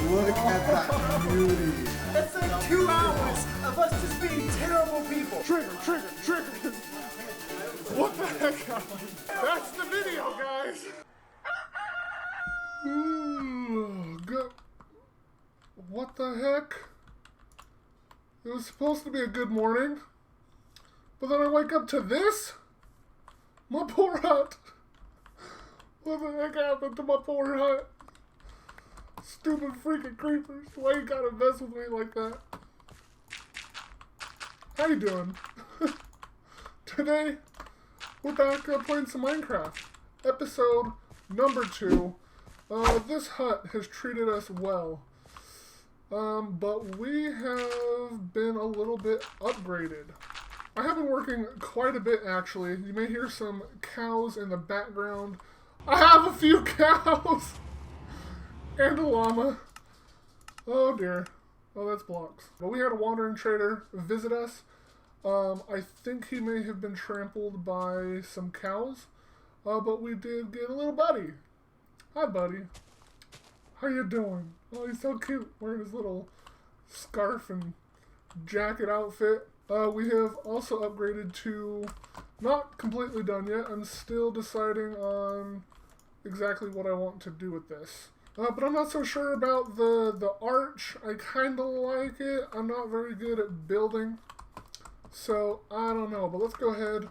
Look at that beauty. That's like 2 hours of us just being terrible people. Trigger. What the heck happened? That's the video, guys. Good. What the heck? It was supposed to be a good morning, but then I wake up to this? My poor hut. What the heck happened to my poor hut? Stupid freaking creepers. Why you gotta mess with me like that? How you doing? Today, we're back playing some Minecraft. Episode number 2. This hut has treated us well. But we have been a little bit upgraded. I have been working quite a bit, actually. You may hear some cows in the background. I have a few cows! And a llama. Oh dear. Oh, that's blocks. But we had a wandering trader visit us. I think he may have been trampled by some cows. But we did get a little buddy. Hi, buddy. How you doing? Oh, he's so cute, wearing his little scarf and jacket outfit. We have also upgraded to, not completely done yet. I'm still deciding on exactly what I want to do with this. But I'm not so sure about the arch. I kind of like it. I'm not very good at building, so I don't know. But let's go ahead,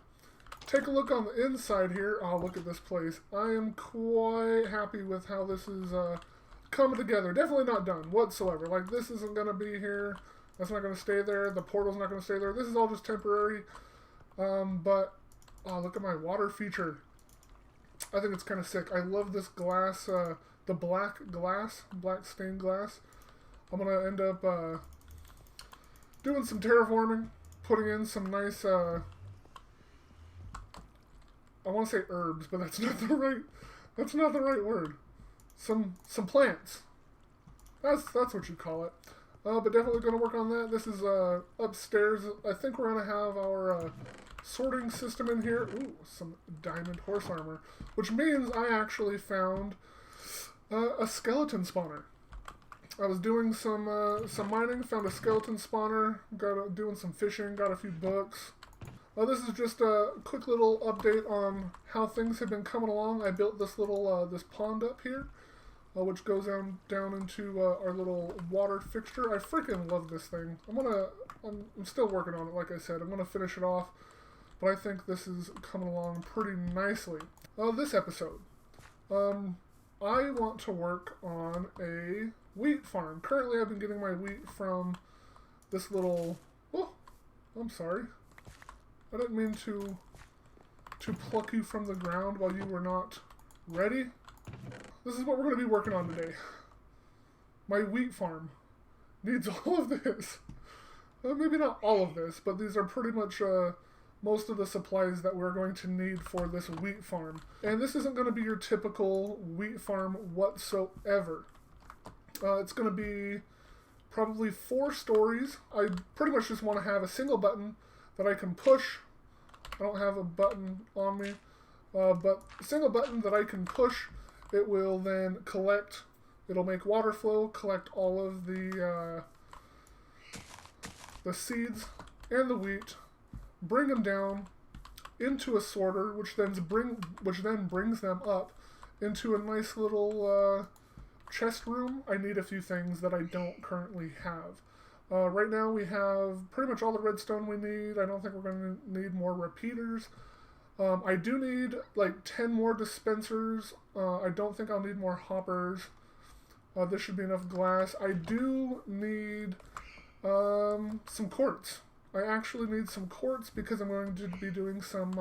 take a look on the inside here. Oh, look at this place. I am quite happy with how this is coming together. Definitely not done whatsoever. Like, this isn't going to be here. That's not going to stay there. The portal's not going to stay there. This is all just temporary. But, oh, look at my water feature. I think it's kind of sick. I love this glass, the black stained glass. I'm going to end up doing some terraforming, putting in some nice, I want to say herbs, but that's not the right word. Some plants. That's what you call it. But definitely going to work on that. This is upstairs. I think we're going to have our sorting system in here. Ooh, some diamond horse armor, which means I actually found a skeleton spawner. I was doing some mining, found a skeleton spawner, doing some fishing, got a few books. This is just a quick little update on how things have been coming along. I built this little this pond up here, which goes down into our little water fixture. I freaking love this thing. I'm still working on it, like I said. I'm gonna finish it off, but I think this is coming along pretty nicely. This episode, I want to work on a wheat farm. Currently, I've been getting my wheat from this little. Oh, I'm sorry. I didn't mean to pluck you from the ground while you were not ready. This is what we're going to be working on today. My wheat farm needs all of this. Maybe not all of this, but these are pretty much most of the supplies that we're going to need for this wheat farm. And this isn't going to be your typical wheat farm whatsoever. It's going to be probably 4 stories. I pretty much just want to have a single button that I can push. I don't have a button on me, but a single button that I can push. It will then collect, it'll make water flow, collect all of the seeds and the wheat, bring them down into a sorter, which then brings them up into a nice little chest room. I need a few things that I don't currently have. Right now we have pretty much all the redstone we need. I don't think we're going to need more repeaters. I do need like 10 more dispensers. I don't think I'll need more hoppers. This should be enough glass. I do need some quartz. I actually need some quartz because I'm going to be doing some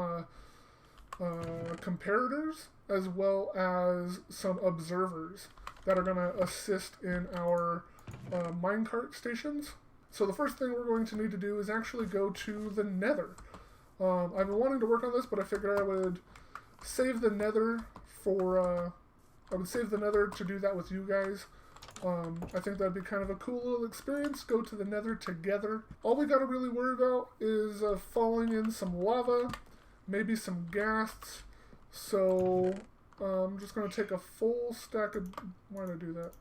comparators as well as some observers that are going to assist in our minecart stations. So the first thing we're going to need to do is actually go to the Nether. I've been wanting to work on this, but I figured I would save the Nether to do that with you guys. I think that'd be kind of a cool little experience. Go to the Nether together. All we gotta really worry about is falling in some lava, maybe some ghasts. So I'm just gonna take a full stack of. Why did I do that?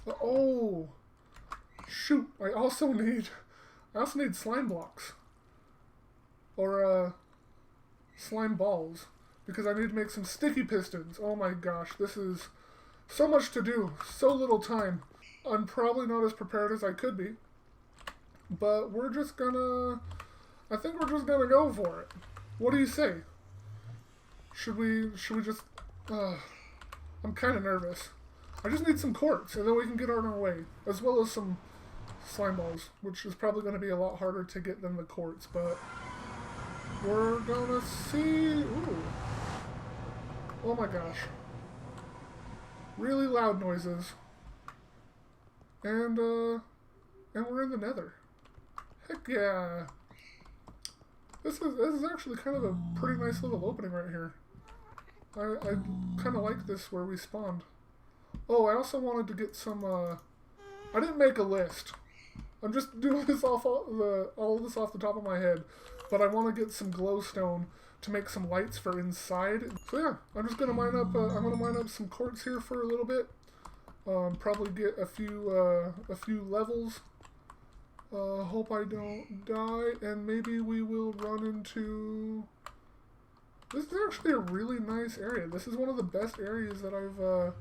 Oh, shoot! I also need slime blocks or slime balls because I need to make some sticky pistons. Oh my gosh, this is so much to do, so little time. I'm probably not as prepared as I could be, but we're just gonna. I think we're just gonna go for it. What do you say? Should we just? I'm kind of nervous. I just need some quartz, and then we can get on our way, as well as some slime balls, which is probably going to be a lot harder to get than the quartz, but we're gonna see. Ooh. Oh my gosh. Really loud noises. And we're in the nether. Heck yeah. This is actually kind of a pretty nice little opening right here. I kind of like this where we spawned. Oh, I also wanted to get some, I didn't make a list. I'm just doing this all of this off the top of my head. But I want to get some glowstone to make some lights for inside. So yeah, I'm just gonna mine up some quartz here for a little bit. Probably get a few levels. Hope I don't die, and maybe we will run into. This is actually a really nice area. This is one of the best areas that I've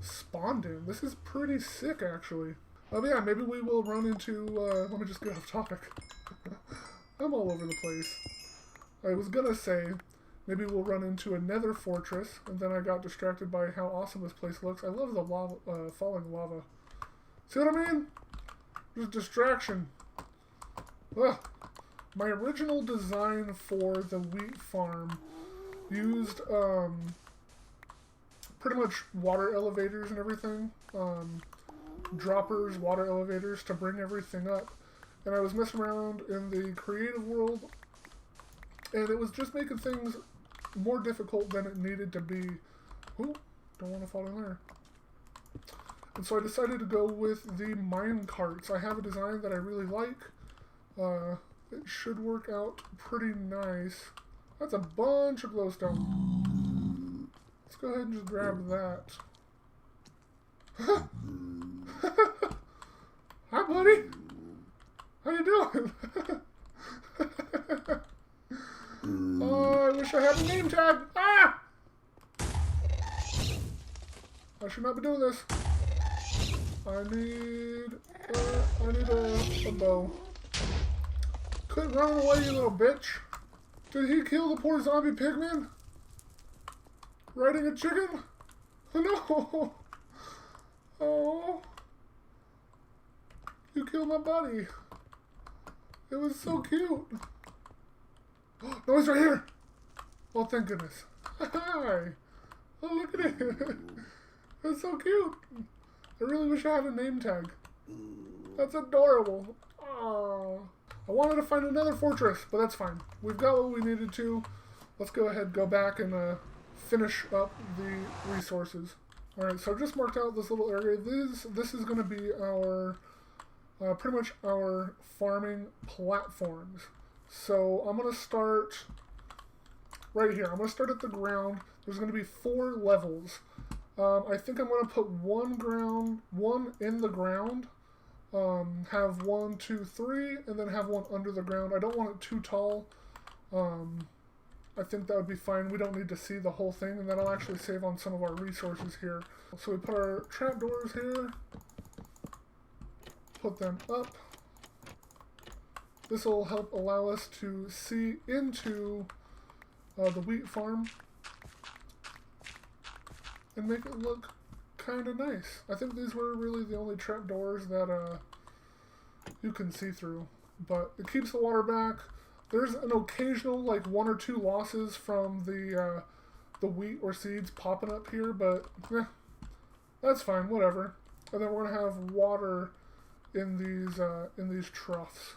spawned in. This is pretty sick, actually. But yeah, maybe we will run into. Let me just get off topic. I'm all over the place. I was gonna say, maybe we'll run into a nether fortress, and then I got distracted by how awesome this place looks. I love the lava, falling lava. See what I mean? Just distraction. Ugh. My original design for the wheat farm used pretty much water elevators and everything. Droppers, water elevators to bring everything up. And I was messing around in the creative world, and it was just making things more difficult than it needed to be. Ooh, don't want to fall in there. And so I decided to go with the mine carts. I have a design that I really like. It should work out pretty nice. That's a bunch of glowstone. Let's go ahead and just grab that. Hi, buddy. How you doing? Oh, I wish I had a name tag. Ah! I should not be doing this. I need a bow. Quit running away, you little bitch. Did he kill the poor zombie pigman? Riding a chicken? No. Oh. You killed my buddy. It was so cute. No, he's right here. Oh, thank goodness. Hi. Oh, look at it. That's so cute. I really wish I had a name tag. That's adorable. Oh. I wanted to find another fortress, but that's fine. We've got what we needed to. Let's go ahead, go back, and finish up the resources. Alright, so I just marked out this little area. This is going to be our, pretty much our farming platforms. So I'm going to start right here. I'm going to start at the ground. There's going to be 4 levels. I think I'm going to put one in the ground, have 1, 2, 3, and then have one under the ground. I don't want it too tall. I think that would be fine. We don't need to see the whole thing, and that'll actually save on some of our resources here. So we put our trapdoors here, put them up. This will help allow us to see into the wheat farm and make it look kind of nice. I think these were really the only trapdoors that you can see through, but it keeps the water back. There's an occasional, like, 1 or 2 losses from the wheat or seeds popping up here, but that's fine, whatever. And then we're gonna have water in these troughs,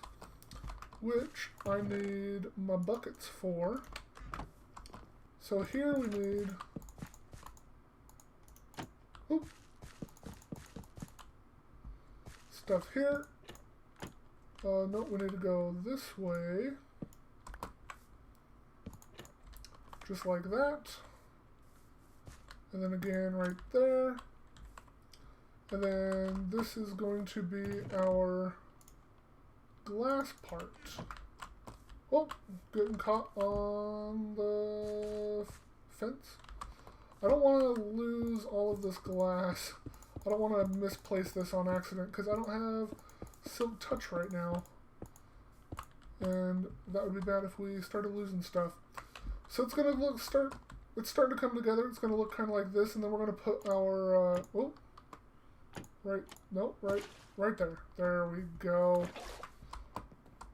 which I need my buckets for. So here we need. Oop, stuff here. No, we need to go this way. Just like that. And then again right there. And then this is going to be our glass part. Oh, getting caught on the fence. I don't want to lose all of this glass. I don't want to misplace this on accident because I don't have Silk Touch right now. And that would be bad if we started losing stuff. So it's going to it's starting to come together. It's going to look kind of like this, and then we're going to put our, right there. There we go.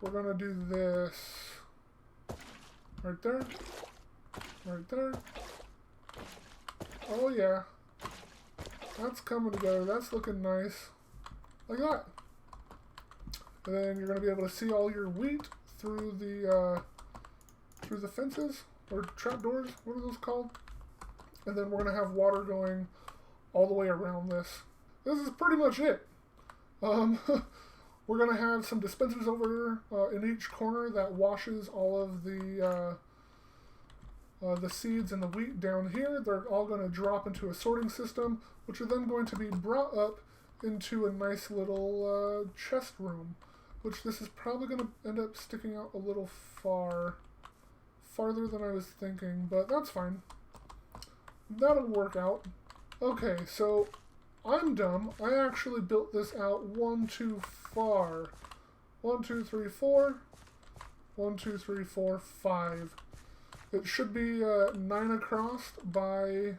We're going to do this right there, right there. Oh yeah, that's coming together. That's looking nice, like that. And then you're going to be able to see all your wheat through the fences or trapdoors. What are those called? And then we're going to have water going all the way around this. This is pretty much it. We're going to have some dispensers over in each corner that washes all of the seeds and the wheat down here. They're all going to drop into a sorting system, which are then going to be brought up into a nice little chest room, which this is probably going to end up sticking out a little farther than I was thinking, but that's fine. That'll work out. Okay, so I'm dumb. I actually built this out one too far. 1, 2, 3, 4. 1, 2, 3, 4, 5. It should be 9 across by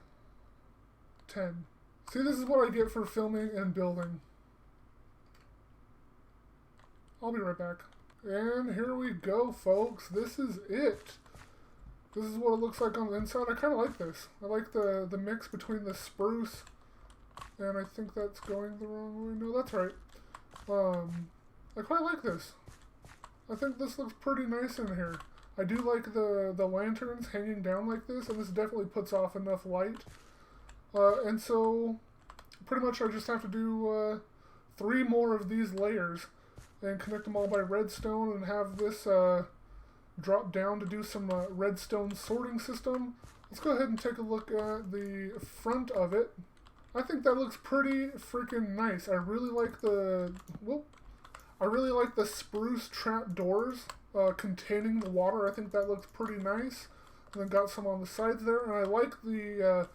10. See, this is what I get for filming and building. I'll be right back. And here we go, folks. This is it. This is what it looks like on the inside. I kind of like this. I like the mix between the spruce, and I think that's going the wrong way. No, that's right. I quite like this. I think this looks pretty nice in here. I do like the lanterns hanging down like this, and this definitely puts off enough light. And so, pretty much I just have to do 3 more of these layers and connect them all by redstone and have this drop down to do some redstone sorting system. Let's go ahead and take a look at the front of it. I think that looks pretty freaking nice. I really like the spruce trap doors containing the water. I think that looks pretty nice. And then got some on the sides there, and I like the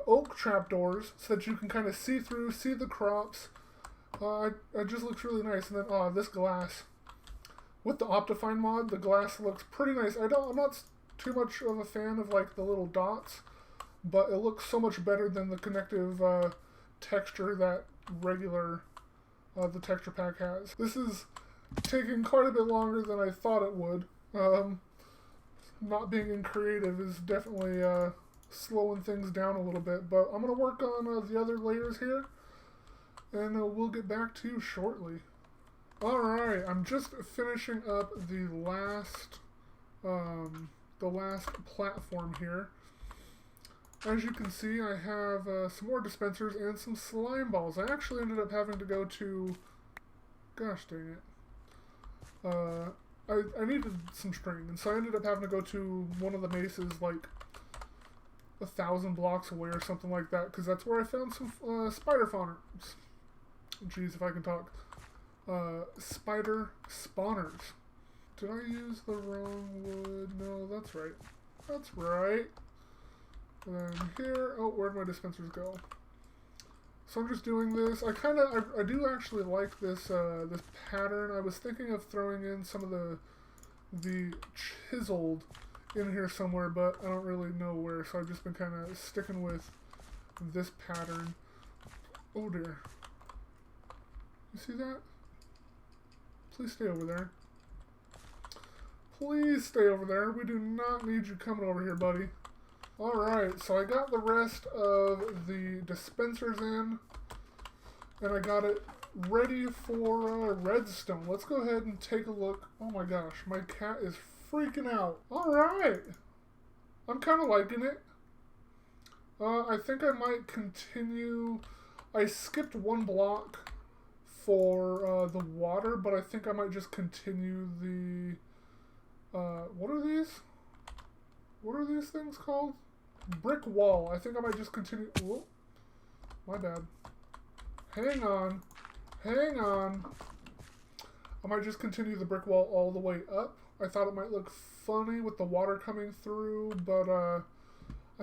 oak trap doors so that you can kind of see through, see the crops. It just looks really nice. And then this glass. With the Optifine mod, the glass looks pretty nice. I'm not too much of a fan of like the little dots, but it looks so much better than the connective texture that regular the texture pack has. This is taking quite a bit longer than I thought it would. Not being in creative is definitely slowing things down a little bit, but I'm going to work on the other layers here, and we'll get back to you shortly. Alright, I'm just finishing up the last platform here. As you can see, I have some more dispensers and some slime balls. I actually ended up having to go to... Gosh dang it. I needed some string, and so I ended up having to go to one of the maces like 1,000 blocks away or something like that, because that's where I found some spider fawners. Jeez, if I can talk. Spider spawners. Did I use the wrong wood? No, that's right. That's right. And then here, oh, where'd my dispensers go? So I'm just doing this. I do actually like this this pattern. I was thinking of throwing in some of the chiseled in here somewhere, but I don't really know where. So I've just been kind of sticking with this pattern. Oh dear. You see that? Please stay over there. Please stay over there. We do not need you coming over here, buddy. Alright, so I got the rest of the dispensers in, and I got it ready for redstone. Let's go ahead and take a look. Oh my gosh, my cat is freaking out. Alright. I'm kind of liking it. I think I might continue. I skipped 1 block for the water, but I think I might just continue the what are these? What are these things called? Brick wall. I think I might just continue. Whoa. My bad. Hang on. Hang on. I might just continue the brick wall all the way up. I thought it might look funny with the water coming through, but I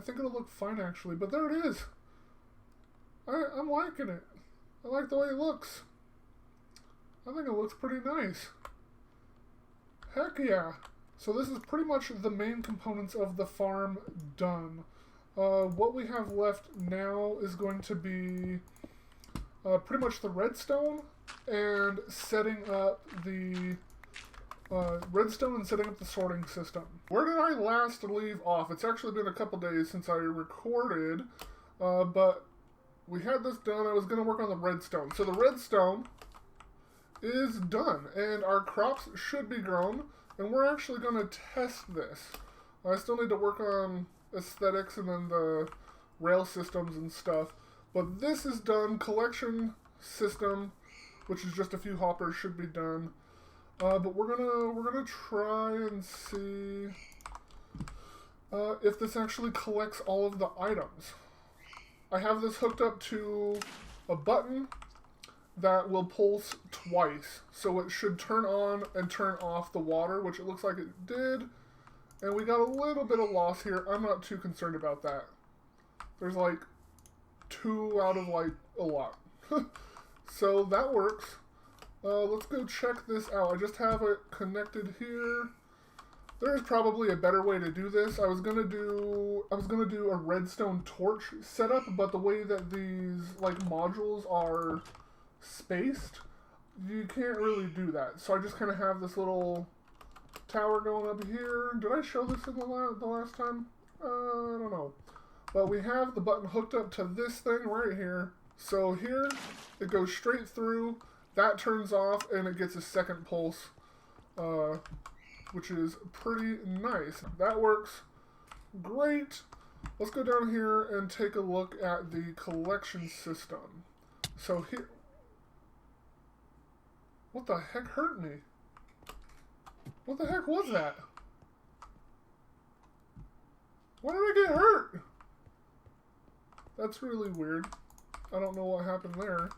think it'll look fine actually. But there it is. I'm liking it. I like the way it looks. I think it looks pretty nice. Heck yeah. So this is pretty much the main components of the farm done. What we have left now is going to be pretty much the redstone and setting up the sorting system. Where did I last leave off? It's actually been a couple days since I recorded, but we had this done. I was going to work on the redstone. So the redstone is done, and our crops should be grown, and we're actually going to test this. I still need to work on aesthetics and then the rail systems and stuff, but this is done. Collection system, which is just a few hoppers, should be done. But we're gonna try and see if this actually collects all of the items. I have this hooked up to a button that will pulse twice, so it should turn on and turn off the water, which it looks like it did. And we got a little bit of loss here. I'm not too concerned about that. There's like 2 out of like a lot. So that works. Let's go check this out. I just have it connected here. There's probably a better way to do this. I was gonna do a redstone torch setup, but the way that these like modules are spaced, you can't really do that. So I just kind of have this little tower going up here. Did I show this in the last time? I don't know. But we have the button hooked up to this thing right here. So here, it goes straight through. That turns off, and it gets a second pulse, which is pretty nice. That works great. Let's go down here and take a look at the collection system. So here... What the heck hurt me? What the heck was that? Why did I get hurt? That's really weird. I don't know what happened there.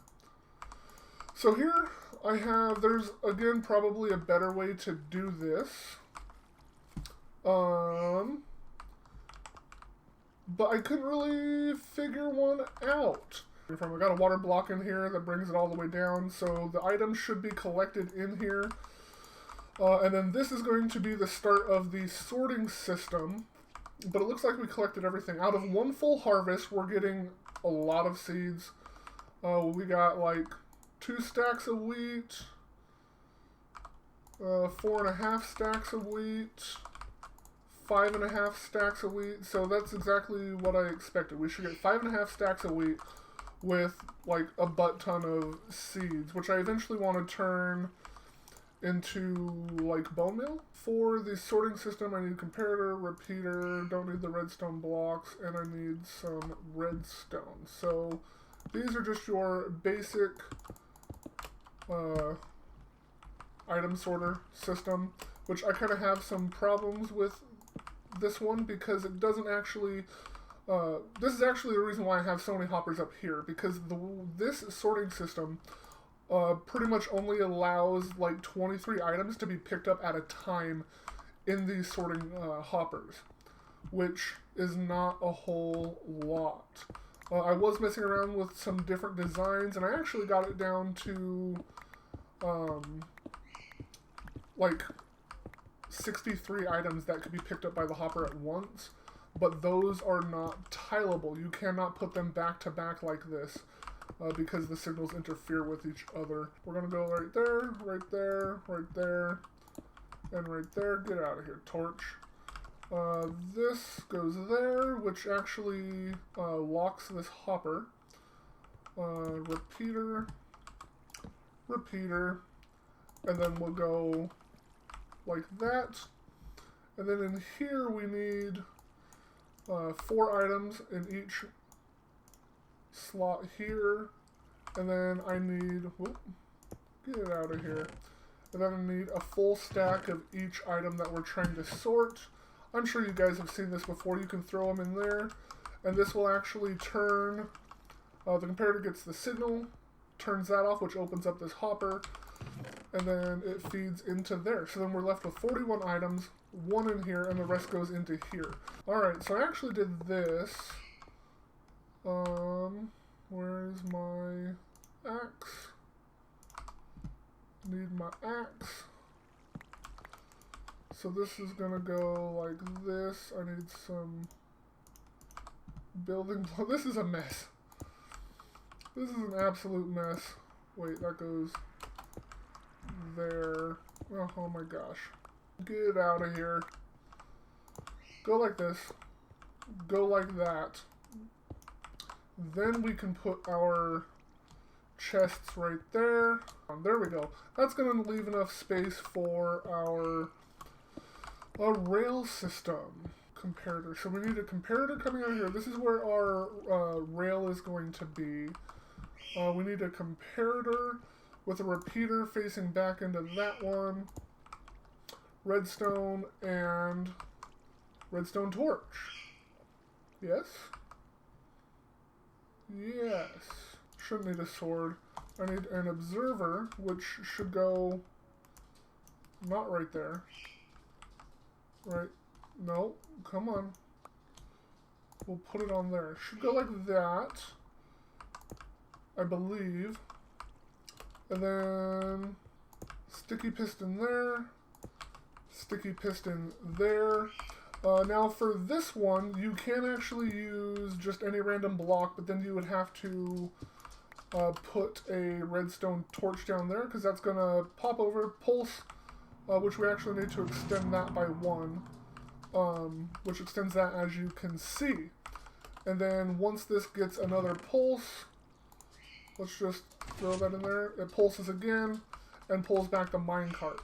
So here I have, there's again probably a better way to do this. But I couldn't really figure one out. I got a water block in here that brings it all the way down, so the items should be collected in here. And then this is going to be the start of the sorting system. But it looks like we collected everything. Out of one full harvest, we're getting a lot of seeds. We got like 2 stacks of wheat, 4.5 stacks of wheat, 5.5 stacks of wheat. So that's exactly what I expected. We should get 5.5 stacks of wheat with like a butt ton of seeds, which I eventually want to turn into like bone meal. For the sorting system, I need comparator, repeater, don't need the redstone blocks, and I need some redstone. So these are just your basic item sorter system, which I kind of have some problems with this one because it doesn't actually this is actually the reason why I have so many hoppers up here, because this sorting system pretty much only allows like 23 items to be picked up at a time in these sorting hoppers, which is not a whole lot. I was messing around with some different designs, and I actually got it down to like 63 items that could be picked up by the hopper at once, but those are not tileable. You cannot put them back to back like this. Because the signals interfere with each other. We're going to go right there, right there, right there, and right there. Get out of here, torch. This goes there, which actually locks this hopper. Repeater, repeater, and then we'll go like that. And then in here we need 4 items in each slot here, and then I need, whoop, get it out of here, and then I need a full stack of each item that we're trying to sort. I'm sure you guys have seen this before. You can throw them in there, and this will actually turn, the comparator gets the signal, turns that off, which opens up this hopper, and then it feeds into there. So then we're left with 41 items, 1 in here, and the rest goes into here. Alright, so I actually did this. Where's my axe? Need my axe. So this is gonna go like this. I need some building block. This is a mess. This is an absolute mess. Wait, that goes there. Oh my gosh. Get out of here. Go like this. Go like that. Then we can put our chests right there. There we go. That's going to leave enough space for our rail system comparator. So we need a comparator coming out here. This is where our rail is going to be. We need a comparator with a repeater facing back into that one. Redstone and redstone torch. Yes? Yes. Shouldn't need a sword. I need an observer, which should go not right there. Right. No, come on. We'll put it on there. Should go like that, I believe. And then sticky piston there. Sticky piston there. Now for this one, you can actually use just any random block, but then you would have to put a redstone torch down there, because that's going to pop over, pulse, which we actually need to extend that by 1, which extends that, as you can see. And then once this gets another pulse, let's just throw that in there, it pulses again, and pulls back the minecart.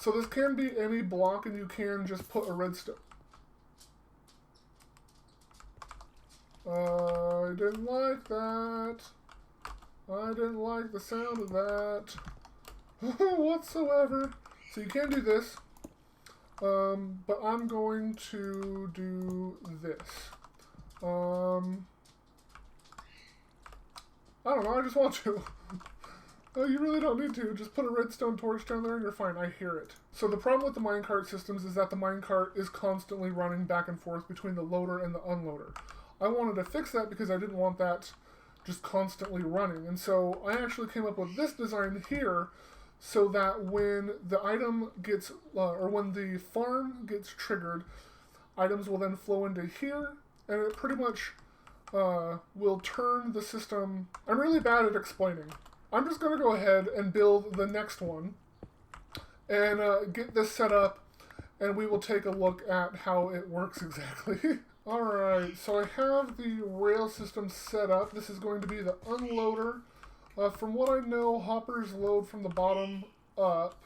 So this can be any block, and you can just put a redstone. I didn't like that. I didn't like the sound of that whatsoever. So you can do this, but I'm going to do this. I don't know, I just want to. Oh, you really don't need to. Just put a redstone torch down there and you're fine. I hear it. So the problem with the minecart systems is that the minecart is constantly running back and forth between the loader and the unloader. I wanted to fix that because I didn't want that just constantly running. And so I actually came up with this design here so that when the item gets, or when the farm gets triggered, items will then flow into here, and it pretty much will turn the system. I'm really bad at explaining. I'm just going to go ahead and build the next one and get this set up, and we will take a look at how it works exactly. Alright, so I have the rail system set up. This is going to be the unloader. From what I know, hoppers load from the bottom up.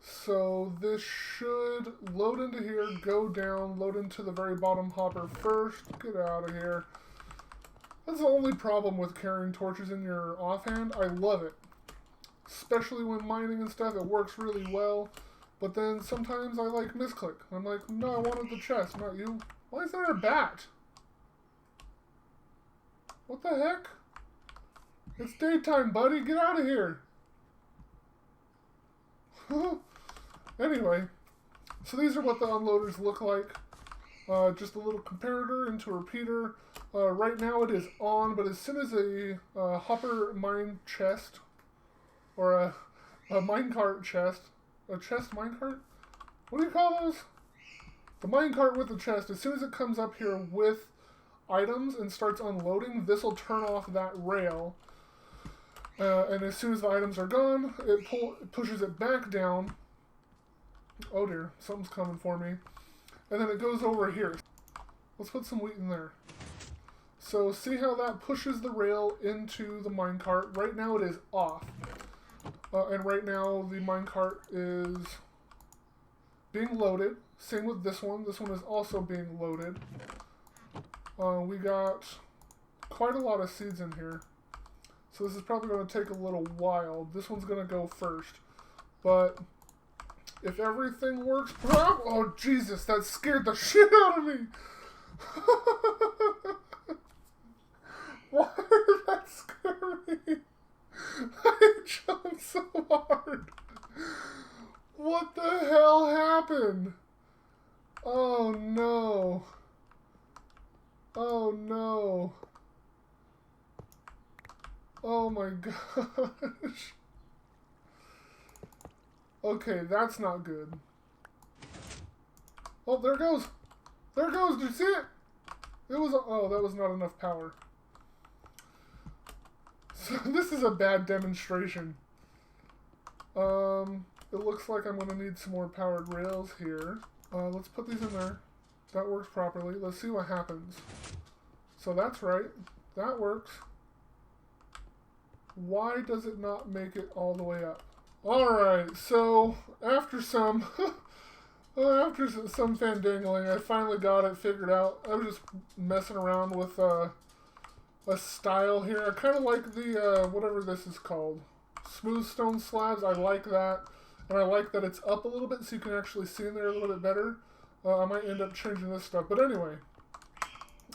So this should load into here, go down, load into the very bottom hopper first. Get out of here. That's the only problem with carrying torches in your offhand. I love it. Especially when mining and stuff, it works really well. But then sometimes I like misclick. I'm like, no, I wanted the chest, not you. Why is there a bat? What the heck? It's daytime, buddy. Get out of here. Anyway, so these are what the unloaders look like. Just a little comparator into a repeater. Right now it is on, but as soon as a hopper mine chest, or a minecart chest, a chest minecart? What do you call those? The minecart with the chest, as soon as it comes up here with items and starts unloading, this will turn off that rail. And as soon as the items are gone, it pushes it back down. Oh dear, something's coming for me. And then it goes over here. Let's put some wheat in there. So see how that pushes the rail into the minecart. Right now it is off. And right now the minecart is being loaded. Same with this one. This one is also being loaded. We got quite a lot of seeds in here. So this is probably going to take a little while. This one's going to go first. But if everything works... Oh, Jesus, that scared the shit out of me! Why did that scare happened? Oh no. Oh no. Oh my gosh. Okay, that's not good. Oh, there it goes. There it goes. Did you see it? It was, oh, that was not enough power. So this is a bad demonstration. It looks like I'm going to need some more powered rails here. Let's put these in there. That works properly. Let's see what happens. So that's right. That works. Why does it not make it all the way up? Alright, so after some after some fandangling, I finally got it figured out. I was just messing around with a style here. I kind of like the, whatever this is called. Smooth stone slabs. I like that. And I like that it's up a little bit so you can actually see in there a little bit better. I might end up changing this stuff. But anyway.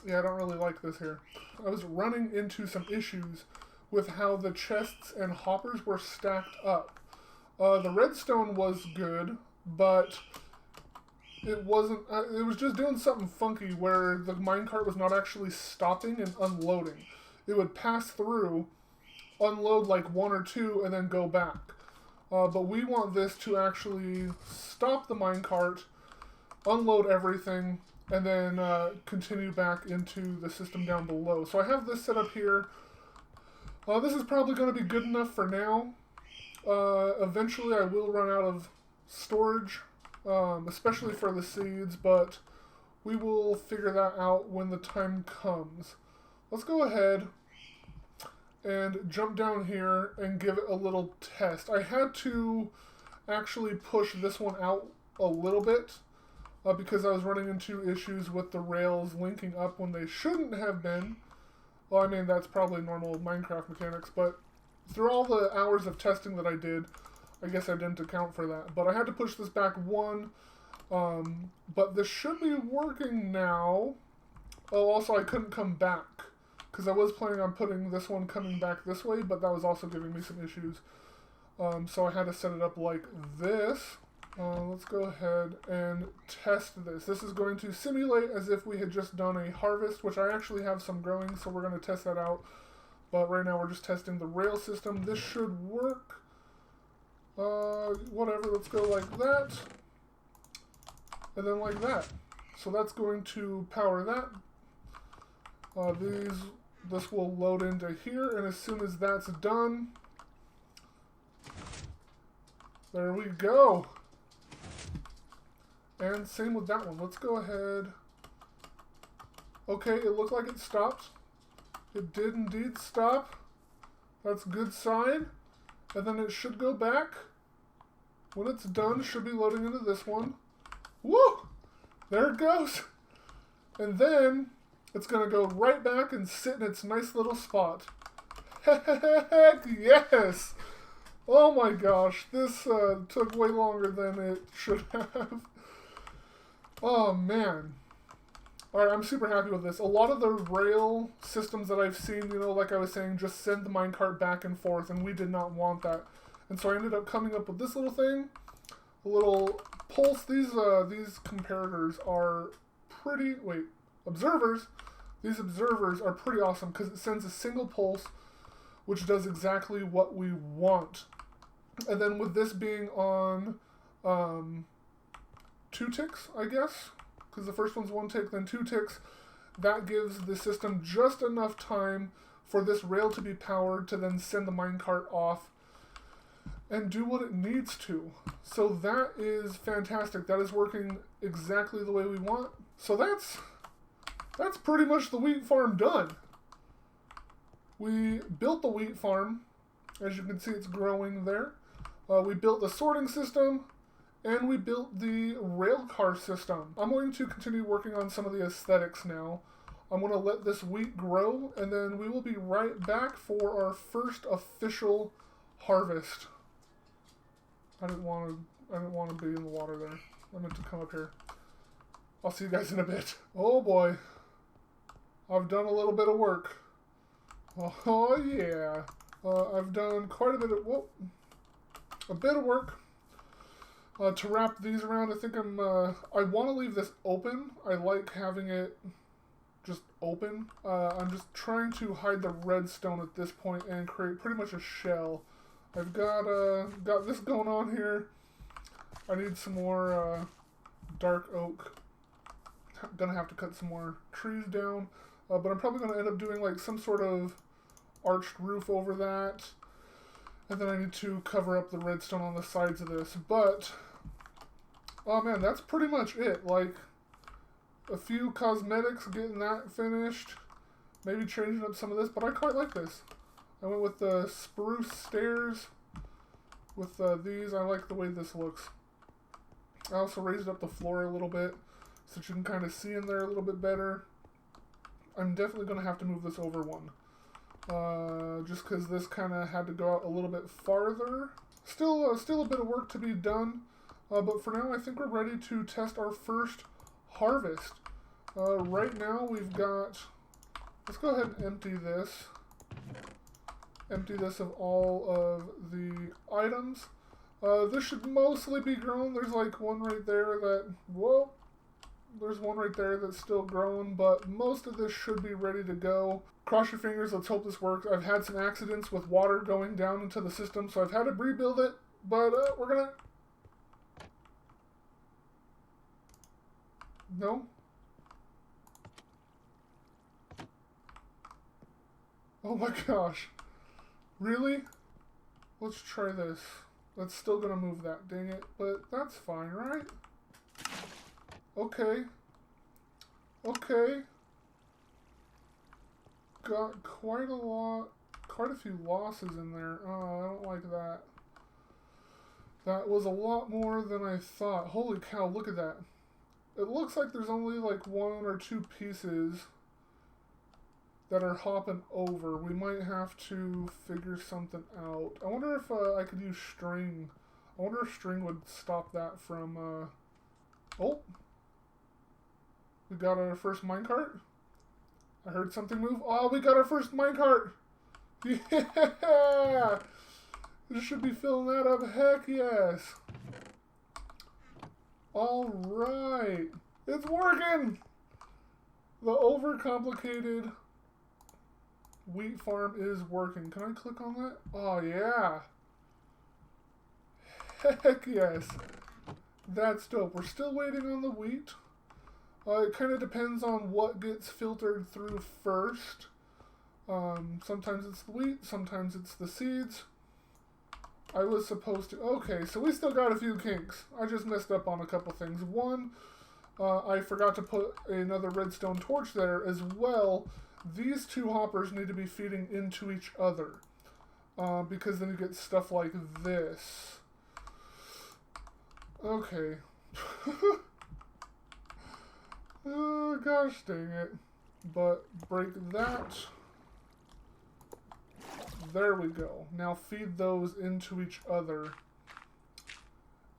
Yeah, I don't really like this here. I was running into some issues with how the chests and hoppers were stacked up. The redstone was good, but it wasn't, it was just doing something funky where the minecart was not actually stopping and unloading. It would pass through, unload like one or two, and then go back. But we want this to actually stop the minecart, unload everything, and then continue back into the system down below. So I have this set up here. This is probably going to be good enough for now. Eventually I will run out of storage, especially for the seeds, but we will figure that out when the time comes. Let's go ahead and jump down here and give it a little test. I had to actually push this one out a little bit because I was running into issues with the rails linking up when they shouldn't have been. Well, I mean, that's probably normal Minecraft mechanics, but through all the hours of testing that I did, I guess I didn't account for that. But I had to push this back one, but this should be working now. Oh, also I couldn't come back, because I was planning on putting this one coming back this way, but that was also giving me some issues. So I had to set it up like this. Let's go ahead and test this. This is going to simulate as if we had just done a harvest, which I actually have some growing, so we're going to test that out. But right now we're just testing the rail system. This should work. Whatever, let's go like that. And then like that. So that's going to power that. This will load into here, and as soon as that's done, there we go. And same with that one. Let's go ahead. Okay, it looked like it stopped. It did indeed stop. That's a good sign. And then it should go back. When it's done, it should be loading into this one. Woo! There it goes. And then it's going to go right back and sit in its nice little spot. Heck yes! Oh my gosh, this took way longer than it should have. Oh man. Alright, I'm super happy with this. A lot of the rail systems that I've seen, you know, like I was saying, just send the minecart back and forth, and we did not want that. And so I ended up coming up with this little thing, a little pulse. These comparators are pretty, observers. These observers are pretty awesome because it sends a single pulse, which does exactly what we want. And then with this being on 2 ticks, I guess, because the first one's 1 tick, then 2 ticks, that gives the system just enough time for this rail to be powered to then send the minecart off and do what it needs to. So that is fantastic. That is working exactly the way we want. So that's pretty much the wheat farm done. We built the wheat farm. As you can see, it's growing there. We built the sorting system, and we built the rail car system. I'm going to continue working on some of the aesthetics now. I'm going to let this wheat grow, and then we will be right back for our first official harvest. I didn't want to be in the water there. I meant to come up here. I'll see you guys in a bit. Oh boy. I've done a little bit of work. Oh yeah. I've done quite a bit of work. To wrap these around, I think I want to leave this open. I like having it just open. I'm just trying to hide the redstone at this point and create pretty much a shell. I've got this going on here. I need some more dark oak. Gonna have to cut some more trees down, but I'm probably gonna end up doing like some sort of arched roof over that, and then I need to cover up the redstone on the sides of this. But oh man, that's pretty much it. Like a few cosmetics, getting that finished, maybe changing up some of this, but I quite like this. I went with the spruce stairs with these. I like the way this looks. I also raised up the floor a little bit so that you can kind of see in there a little bit better. I'm definitely going to have to move this over one. Just because this kind of had to go out a little bit farther. Still a bit of work to be done. But for now, I think we're ready to test our first harvest. Right now, we've got... Let's go ahead and empty this. Empty this of all of the items. This should mostly be grown. There's like one right there that... Whoa! There's one right there that's still growing, but most of this should be ready to go. Cross your fingers, let's hope this works. I've had some accidents with water going down into the system, so I've had to rebuild it, but we're gonna... No? Oh my gosh. Really? Let's try this. That's still gonna move that, dang it. But that's fine, right? Okay. Okay. Got quite a few losses in there. Oh, I don't like that. That was a lot more than I thought. Holy cow, look at that. It looks like there's only like 1 or 2 pieces that are hopping over. We might have to figure something out. I wonder if I could use string. I wonder if string would stop that from... Oh! We got our first minecart. I heard something move. Oh, we got our first minecart! Yeah! This should be filling that up. Heck yes! Alright! It's working! The overcomplicated wheat farm is working. Can I click on that? Oh, yeah! Heck yes! That's dope. We're still waiting on the wheat. It kind of depends on what gets filtered through first. Sometimes it's the wheat, sometimes it's the seeds. I was supposed to... Okay, so we still got a few kinks. I just messed up on a couple things. One, I forgot to put another redstone torch there as well. These 2 hoppers need to be feeding into each other. Because then you get stuff like this. Okay. Oh, gosh dang it. But break that. There we go. Now feed those into each other.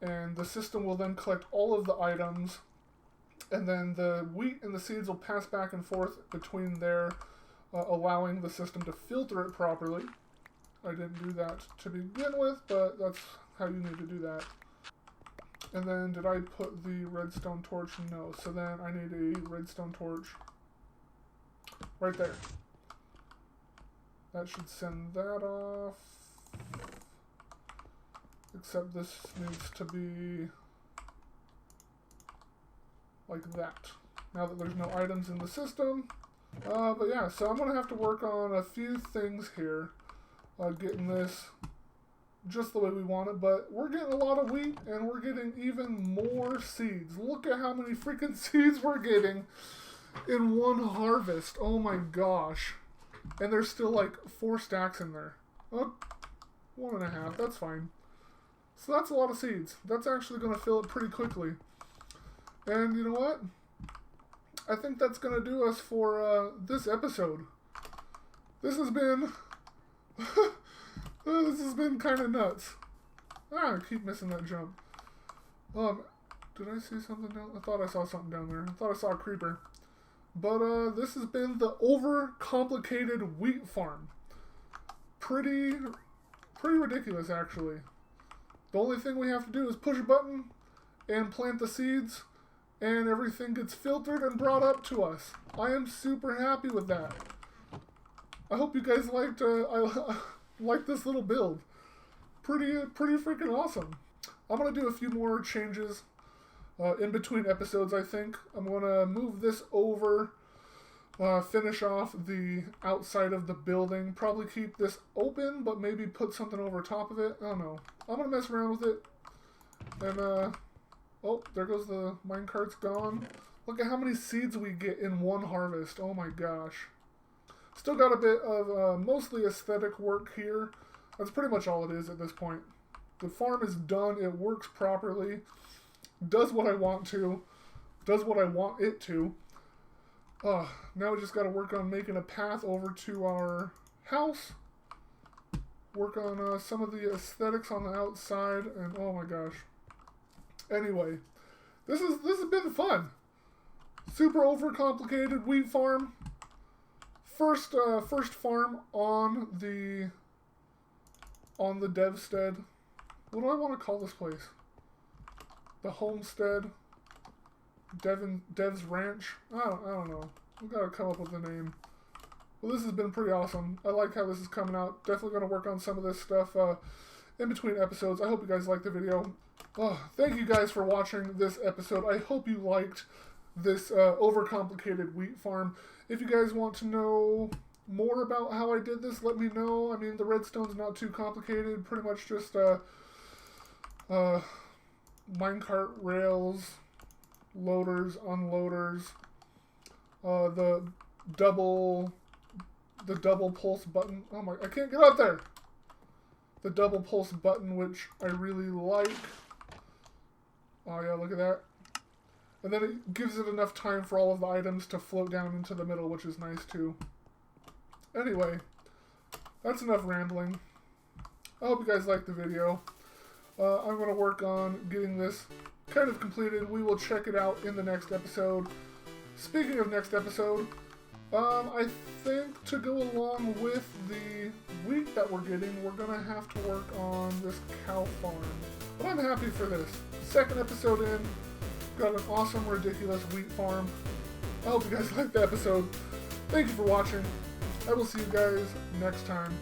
And the system will then collect all of the items. And then the wheat and the seeds will pass back and forth between there, allowing the system to filter it properly. I didn't do that to begin with, but that's how you need to do that. And then, did I put the redstone torch? No. So then I need a redstone torch right there. That should send that off. Except this needs to be like that. Now that there's no items in the system. But yeah, so I'm going to have to work on a few things here. Getting this just the way we want it, but we're getting a lot of wheat and we're getting even more seeds. Look at how many freaking seeds we're getting in one harvest. Oh my gosh. And there's still like 4 stacks in there. Oh, 1.5, that's fine. So that's a lot of seeds. That's actually going to fill it pretty quickly. And you know what? I think that's going to do us for this episode. This has been... this has been kind of nuts. Ah, I keep missing that jump. Did I see something down? I thought I saw something down there. I thought I saw a creeper. But this has been the overcomplicated wheat farm. Pretty ridiculous, actually. The only thing we have to do is push a button and plant the seeds, and everything gets filtered and brought up to us. I am super happy with that. I hope you guys liked like this little build. Pretty freaking awesome. I'm gonna do a few more changes in between episodes. I think I'm gonna move this over, finish off the outside of the building. Probably keep this open, but maybe put something over top of it. I don't know. I'm gonna mess around with it. And oh, there goes the minecart's gone. Look at how many seeds we get in one harvest. Oh my gosh. Still got a bit of mostly aesthetic work here. That's pretty much all it is at this point. The farm is done. It works properly. Does what I want to. Does what I want it to. Now we just got to work on making a path over to our house. Work on some of the aesthetics on the outside. And oh my gosh. Anyway, this has been fun. Super overcomplicated wheat farm. First farm on the Devstead. What do I want to call this place? The homestead. Dev's Ranch. I don't know. We've got to come up with a name. Well, this has been pretty awesome. I like how this is coming out. Definitely going to work on some of this stuff in between episodes. I hope you guys liked the video. Thank you guys for watching this episode. I hope you liked this overcomplicated wheat farm. If you guys want to know more about how I did this, let me know. I mean, the redstone's not too complicated. Pretty much just minecart rails, loaders, unloaders, the double pulse button. Oh my, I can't get out there. The double pulse button, which I really like. Oh yeah, look at that. And then it gives it enough time for all of the items to float down into the middle, which is nice too. Anyway, that's enough rambling. I hope you guys liked the video. I'm going to work on getting this kind of completed. We will check it out in the next episode. Speaking of next episode, I think to go along with the wheat that we're getting, we're going to have to work on this cow farm. But I'm happy for this. Second episode in, got an awesome, ridiculous wheat farm. I hope you guys liked the episode. Thank you for watching. I will see you guys next time.